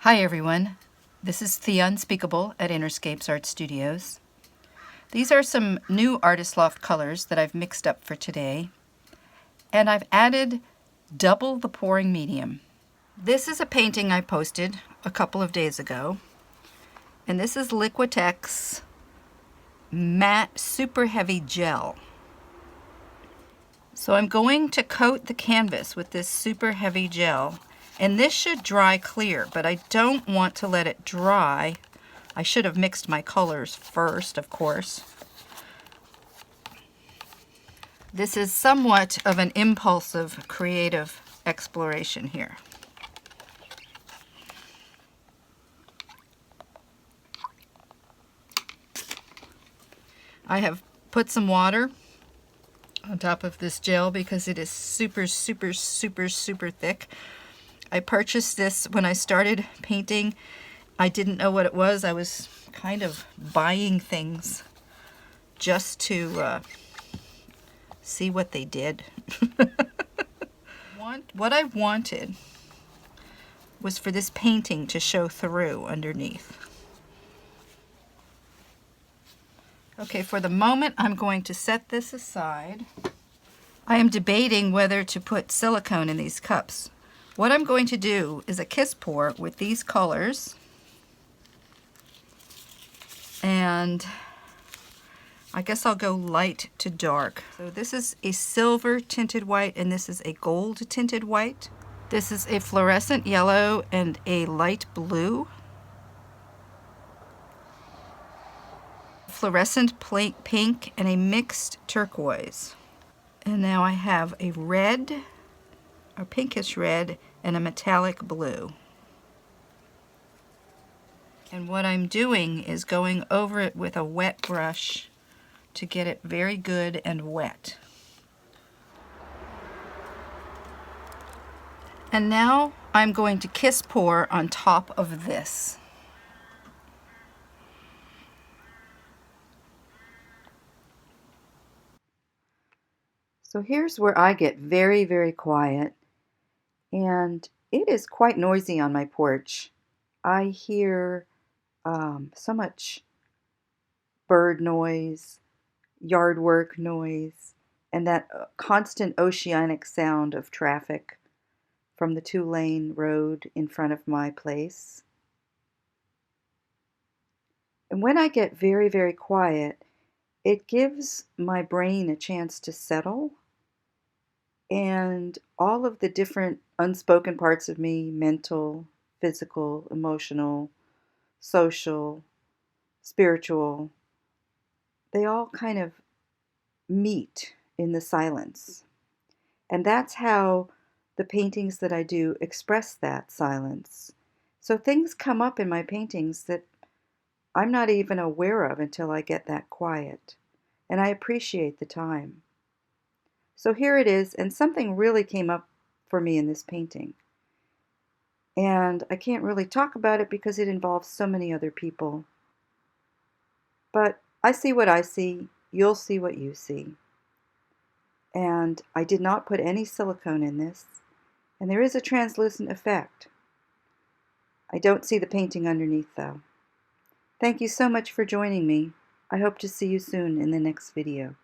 Hi everyone, this is The Unspeakable at Innerscapes Art Studios. These are some new Artist Loft colors that I've mixed up for today, and I've added double the pouring medium. This is a painting I posted a couple of days ago, and this is Liquitex Matte Super Heavy Gel. So I'm going to coat the canvas with this super heavy gel, and this should dry clear, but I don't want to let it dry. I should have mixed my colors first, of course. This is somewhat of an impulsive creative exploration here. I have put some water on top of this gel because it is super thick. I purchased this when I started painting. I didn't know what it was. I was kind of buying things just to see what they did. What I wanted was for this painting to show through underneath. Okay, for the moment I'm going to set this aside. I am debating whether to put silicone in these cups. What I'm going to do is a kiss pour with these colors, and I guess I'll go light to dark. So this is a silver tinted white and this is a gold tinted white. This is a fluorescent yellow and a light blue. Fluorescent pink and a mixed turquoise. And now I have a red, a pinkish red, and a metallic blue. And what I'm doing is going over it with a wet brush to get it very good and wet. And now I'm going to kiss pour on top of this. So here's where I get very quiet, and it is quite noisy on my porch. I hear so much bird noise, yard work noise, and that constant oceanic sound of traffic from the 2-lane road in front of my place. And when I get very quiet, it gives my brain a chance to settle, and all of the different unspoken parts of me, mental, physical, emotional, social, spiritual, they all kind of meet in the silence. And that's how the paintings that I do express that silence. So things come up in my paintings that I'm not even aware of until I get that quiet. And I appreciate the time. So here it is, and something really came up for me in this painting. And I can't really talk about it because it involves so many other people. But I see what I see, you'll see what you see. And I did not put any silicone in this, and there is a translucent effect. I don't see the painting underneath though. Thank you so much for joining me. I hope to see you soon in the next video.